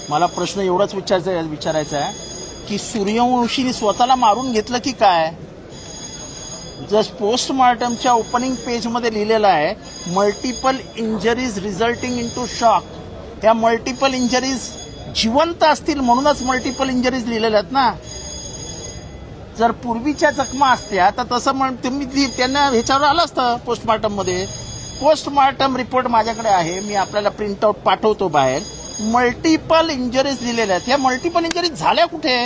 मला प्रश्न एवढाच विचारायचा आहे की सूर्यवंशीने स्वतःला मारून घेतलं की काय? जस्ट पोस्टमॉर्टमच्या ओपनिंग पेजमध्ये लिहिलेलं आहे multiple injuries resulting into shock. त्या मल्टिपल इंजरीज जिवंत असतील म्हणूनच मल्टिपल इंजरीज लिहिलेल्या आहेत ना. जर पूर्वीच्या जखमा असत्या तर तसं तुम्ही त्यांना ह्याच्यावर आलं असतं पोस्टमॉर्टम मध्ये. पोस्टमॉर्टम रिपोर्ट माझ्याकडे आहे, मी आपल्याला प्रिंट आउट पाठवतो बाहेर. मल्टिपल इंजरीज लिहिलेल्या आहेत. ह्या मल्टिपल इंजरीज झाल्या कुठे?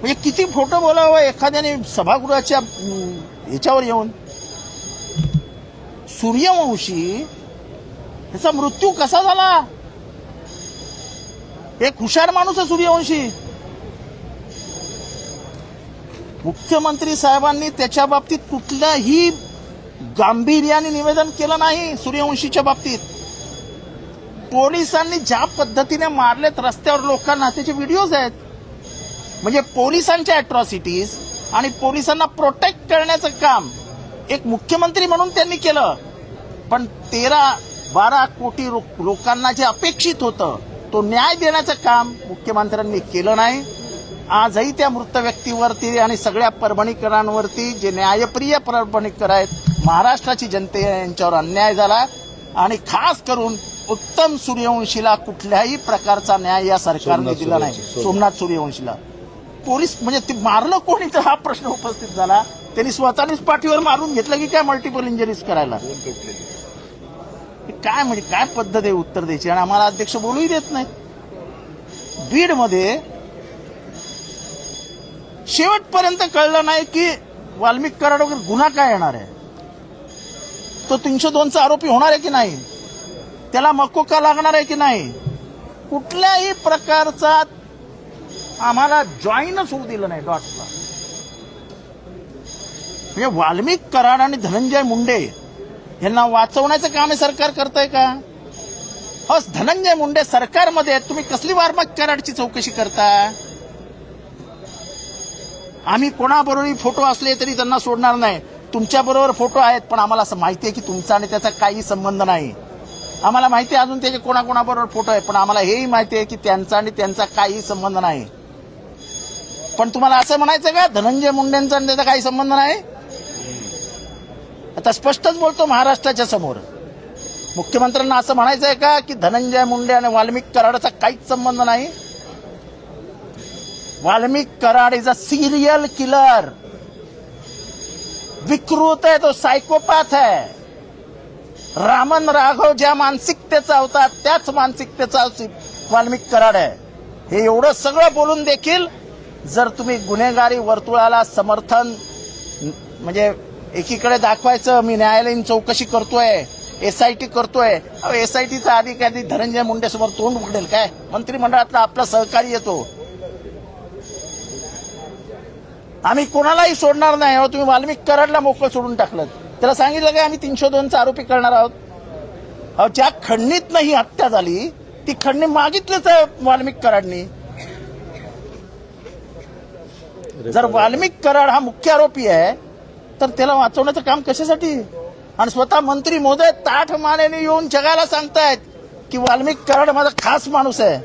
म्हणजे किती फोटो बोलावं एखाद्याने सभागृहाच्या ह्याच्यावर येऊन. सूर्यवंशी त्याचा मृत्यू कसा झाला? एक हुशार माणूस आहे सूर्यवंशी. मुख्यमंत्री साहेबांनी त्याच्या बाबतीत कुठल्याही गांभीर्याने निवेदन केलं नाही. सूर्यवंशीच्या बाबतीत पोलिसांनी ज्या पद्धतीने मारलेत रस्त्यावर लोकांना त्याचे व्हिडिओज आहेत. म्हणजे पोलिसांच्या अॅट्रॉसिटीज आणि पोलिसांना प्रोटेक्ट करण्याचं काम एक मुख्यमंत्री म्हणून त्यांनी केलं. पण 13-12 कोटी लोकांना जे अपेक्षित होतं तो न्याय देण्याचं काम मुख्यमंत्र्यांनी केलं नाही. आजही त्या मृत व्यक्तीवरती आणि सगळ्या परभणीकरांवरती जे न्यायप्रिय परभणीकर आहेत, महाराष्ट्राची जनते यांच्यावर अन्याय झाला. आणि खास करून उत्तम सूर्यवंशीला कुठल्याही प्रकारचा न्याय या सरकारने दिला नाही. सोमनाथ सूर्यवंशीला पोलीस म्हणजे ते मारलं कोणी तर हा प्रश्न उपस्थित झाला. त्यांनी स्वतःनेच पाठीवर मारून घेतलं की काय मल्टिपल इंजरीज करायला? काय म्हणजे काय पद्धत आहे उत्तर द्यायची? आणि आम्हाला अध्यक्ष बोलूही देत नाही. बीडमध्ये शेवटपर्यंत कळलं नाही की वाल्मिक कराडवर गुन्हा काय येणार आहे. तो 302चा आरोपी होणार आहे की नाही, त्याला मकोका लागणार आहे की नाही, कुठल्याही प्रकारचा आम्हाला जॉईनच होऊ दिलं नाही डॉट्सला. म्हणजे वाल्मिक कराड आणि धनंजय मुंडे यांना वाचवण्याचं काम हे सरकार करतंय का? धनंजय मुंडे सरकारमध्ये तुम्ही कसली वाल्मिक कराडची चौकशी करता? आम्ही कोणाबरोबर फोटो असले तरी त्यांना सोडणार नाही. तुमच्याबरोबर फोटो आहेत पण आम्हाला असं माहिती आहे की तुमचा आणि त्याचा काही संबंध नाही. आम्हाला माहिती आहे अजून त्याचे कोणाकोणाबरोबर फोटो आहे, पण आम्हाला हेही माहिती आहे की त्यांचा आणि त्यांचा काही संबंध नाही. पण तुम्हाला असं म्हणायचं का धनंजय मुंडेंचा आणि त्याचा काही संबंध नाही? आता स्पष्टच बोलतो महाराष्ट्राच्या समोर. मुख्यमंत्र्यांना असं म्हणायचं आहे का की धनंजय मुंडे आणि वाल्मिक कराडचा काहीच संबंध नाही? Valmik Karad is a serial killer. विकृत आहे तो, सायकोपॅथ आहे. रामन राघव ज्या मानसिकतेचा होता त्याच मानसिकतेचा वाल्मिक कराड आहे. हे एवढं सगळं बोलून देखील जर तुम्ही गुन्हेगारी वर्तुळाला समर्थन म्हणजे एकीकडे दाखवायचं मी न्यायालयीन चौकशी करतोय, एसआयटी करतोय. एसआयटीचा अधिकारी धनंजय मुंडे समोर तोंड उघडेल काय? मंत्रिमंडळातला आपला सहकारी येतो. आम्ही कोणालाही सोडणार नाही. तुम्ही वाल्मिक कराडला मोकळं सोडून टाकलं, त्याला सांगितलं काय आम्ही 302चा आरोपी करणार आहोत. ज्या खंडणीतनं ही हत्या झाली ती खंडणी मागितलीच आहे वाल्मिक कराडनी. जर वाल्मिक कराड हा मुख्य आरोपी आहे तर त्याला वाचवण्याचं काम कशासाठी? आणि स्वतः मंत्री महोदय ताठ मानेने येऊन जगाला सांगतायत की वाल्मिक कराड माझा खास माणूस आहे.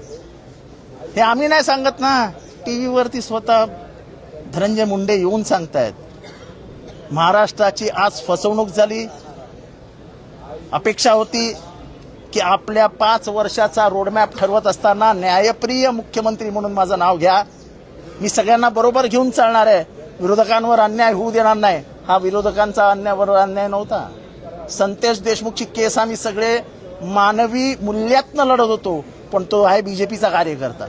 हे आम्ही नाही सांगत ना, टीव्हीवरती स्वतः धनंजय मुंडे येऊन सांगतायत. महाराष्ट्राची आज फसवणूक झाली. अपेक्षा होती की आपल्या 5 वर्षाचा रोडमॅप ठरवत असताना न्यायप्रिय मुख्यमंत्री म्हणून माझं नाव घ्या. मी सगळ्यांना बरोबर घेऊन चालणार आहे, विरोधकांवर अन्याय होऊ देणार नाही. हा विरोधकांचा अन्याय नव्हता. संतेश देशमुखची केस आम्ही सगळे मानवी मूल्यातनं लढत होतो, पण तो आहे बीजेपीचा कार्यकर्ता.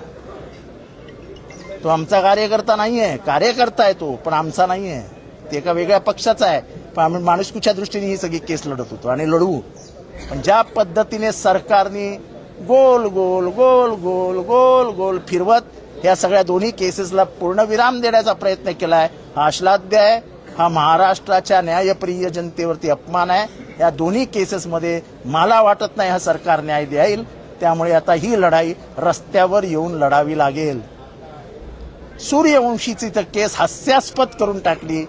तो आमचा कार्यकर्ता नाहीये. कार्यकर्ता आहे तो पण आमचा नाहीये. ते एका वेगळ्या पक्षाचा आहे. पण आम्ही माणुसकीच्या दृष्टीने ही सगळी केस लढत होतो आणि लढवू. पण ज्या पद्धतीने सरकारने गोल गोल गोल गोल गोल गोल फिरवत या सगळ्या दोन्ही केसेसला पूर्णविराम देण्याचा प्रयत्न केलाय, हा अश्लाघ्य आहे. हा महाराष्ट्राच्या न्यायप्रिय जनतेवरती अपमान आहे. या दोन्ही केसेसमध्ये मला वाटत नाही हा सरकार न्याय देईल. त्यामुळे आता ही लढाई रस्त्यावर येऊन लढावी लागेल. सूर्यवंशीची तर केस हास्यास्पद करून टाकली.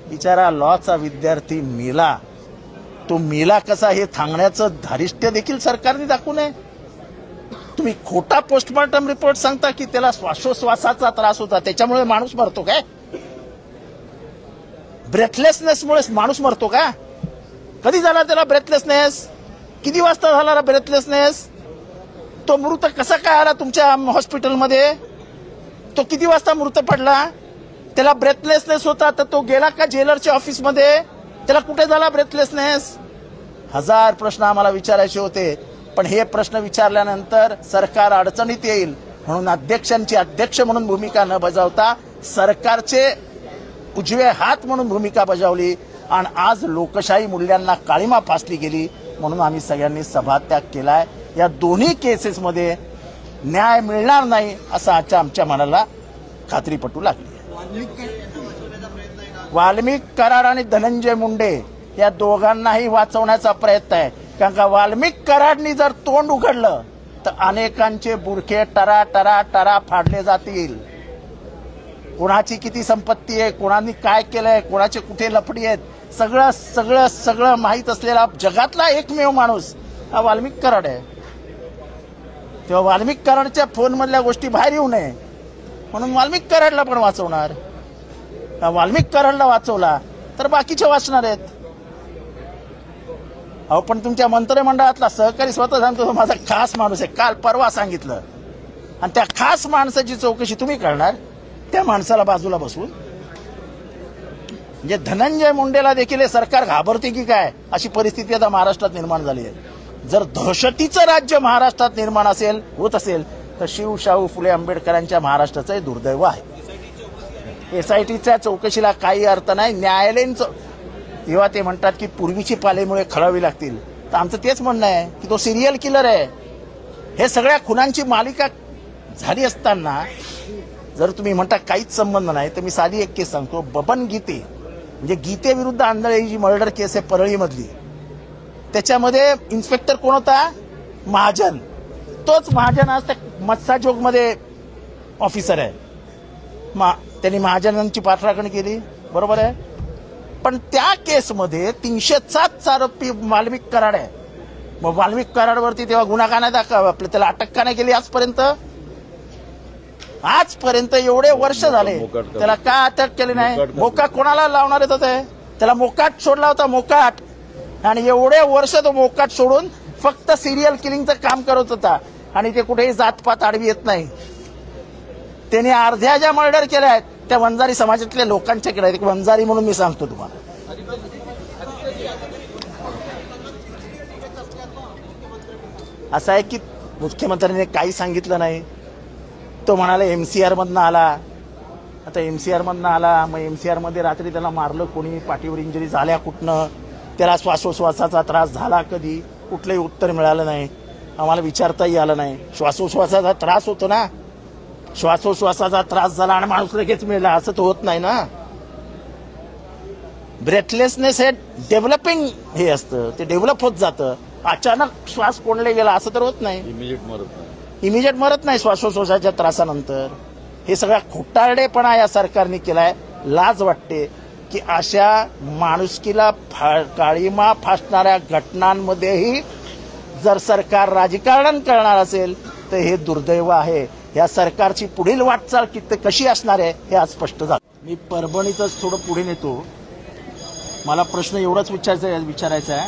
बिचारा लॉचा विद्यार्थी मेला. तो मेला कसा हे सांगण्याचं धारिष्ट्य देखील सरकारने दाखवू नये. तुम्ही खोटा पोस्टमॉर्टम रिपोर्ट सांगता की त्याला श्वासोश्वासाचा त्रास होता त्याच्यामुळे माणूस मरतो काय? ब्रेथलेसनेसमुळे माणूस मरतो का? कधी झाला त्याला ब्रेथलेसनेस? किती वाजता झाला ब्रेथलेसनेस? तो मृत कसा काय आला तुमच्या हॉस्पिटलमध्ये? तो किती वाजता मृत पडला? त्याला ब्रेथलेसनेस होता तर तो गेला का जेलरच्या ऑफिसमध्ये? त्याला कुठे झाला ब्रेथलेसनेस? हजार प्रश्न आम्हाला विचारायचे होते, पण हे प्रश्न विचारल्यानंतर सरकार अडचणीत येईल म्हणून अध्यक्षांची अध्यक्ष म्हणून भूमिका न बजावता सरकारचे उजवे हात म्हणून भूमिका बजावली आणि आज लोकशाही मूल्यांना काळीमा फासली गेली म्हणून आम्ही सगळ्यांनी सभात्याग केलाय. या दोन्ही केसेसमध्ये न्याय मिळणार नाही असं आमच्या मनाला खात्री पटू लागली. वाल्मिक कराड आणि धनंजय मुंडे या दोघांनाही वाचवण्याचा प्रयत्न आहे. कारण का वाल्मिक कराडनी जर तोंड उघडलं तर अनेकांचे बुरखे टरा टरा टरा फाडले जातील. कोणाची किती संपत्ती आहे, कोणाने काय केलंय, कोणाचे कुठे लफडी आहेत, सगळं सगळं सगळं माहीत असलेला जगातला एकमेव माणूस हा वाल्मिक कराड आहे. तेव्हा वाल्मिक कराडच्या फोनमधल्या गोष्टी बाहेर येऊ नये म्हणून वाल्मिक कराडला पण वाचवणार. वाल्मिक कराडला वाचवला तर बाकीचे वाचणार आहेत. अहो पण तुमच्या मंत्रिमंडळातला सहकारी स्वतः सांगतो माझा खास माणूस आहे, काल परवा सांगितलं, आणि त्या खास माणसाची चौकशी तुम्ही करणार त्या माणसाला बाजूला बसवून. म्हणजे धनंजय मुंडेला देखील हे सरकार घाबरते की काय अशी परिस्थिती आता महाराष्ट्रात निर्माण झाली आहे. जर दहशतीचं राज्य महाराष्ट्रात निर्माण होत असेल तर शिवशाहू फुले आंबेडकरांच्या महाराष्ट्राचं हे दुर्दैव आहे. एसआयटीच्या चौकशीला काही अर्थ नाही. न्यायालयीन जेव्हा ते म्हणतात की पूर्वीची पालेमुळे खळावी लागतील, तर आमचं तेच म्हणणं आहे की तो सिरियल किलर आहे. हे सगळ्या खुनांची मालिका झाली असताना जर तुम्ही म्हणता काहीच संबंध नाही, तर मी साधी एक केस सांगतो. बबन गीते म्हणजे गीते विरुद्ध आंधळे ही जी मर्डर केस आहे परळीमधली, त्याच्यामध्ये इन्स्पेक्टर कोण होता? महाजन. तोच महाजन आज त्या मत्स्याजोगमध्ये ऑफिसर आहे. त्यांनी महाजनांची पाठराखण केली, बरोबर आहे. पण त्या केसमध्ये 307 आरोपी वाल्मिक कराड आहे. मग वाल्मिक कराडवरती तेव्हा गुन्हा का नाही दाखल, त्याला अटक का नाही केली आजपर्यंत? आजपर्यंत एवढे वर्ष झाले त्याला का अटक केली नाही? मोकाट कोणाला लावणार येत होते? त्याला मोकाट सोडला होता, मोकाट. आणि एवढे वर्ष तो मोकाट सोडून फक्त सिरियल किलिंगचं काम करत होता आणि ते कुठेही जातपात आडवी येत नाही. त्याने अर्ध्या ज्या मर्डर केल्या आहेत त्या वंजारी समाजातल्या लोकांच्या केल्या आहेत. वंजारी म्हणून मी सांगतो तुम्हाला. असं आहे की मुख्यमंत्र्यांनी काही सांगितलं नाही. तो म्हणाला एमसीआर मधनं आला. आता एमसीआर मधनं आला, मग एमसीआर मध्ये रात्री त्याला मारलं कोणी, पाठीवर इंजुरी झाल्या कुठनं, त्याला श्वासोश्वासाचा त्रास झाला कधी, कुठलंही उत्तर मिळालं नाही. आम्हाला विचारताही आलं नाही. श्वासोश्वासाचा त्रास होतो ना, श्वासोश्वासाचा त्रास झाला आणि माणूस लगेच मिळाला असं तर होत नाही ना. ब्रेथलेसनेस हे डेव्हलपिंग हे असतं, ते डेव्हलप होत जातं. अचानक श्वास कोंडले गेला असं तर होत नाही. इमिजिएट मरत नाही श्वासोश्वासाच्या त्रासानंतर. हे सगळा खोटारडेपणा या सरकारने केलाय. लाज वाटते की अशा माणुसकीला काळीमा फासणाऱ्या घटनांमध्येही जर सरकार राजकारण करणार असेल तर हे दुर्दैव आहे. या सरकारची पुढील वाटचाल कशी असणार आहे हे आज स्पष्ट झालं. मी परभणीतच थोडं पुढे नेतो. मला प्रश्न एवढाच विचारायचा आहे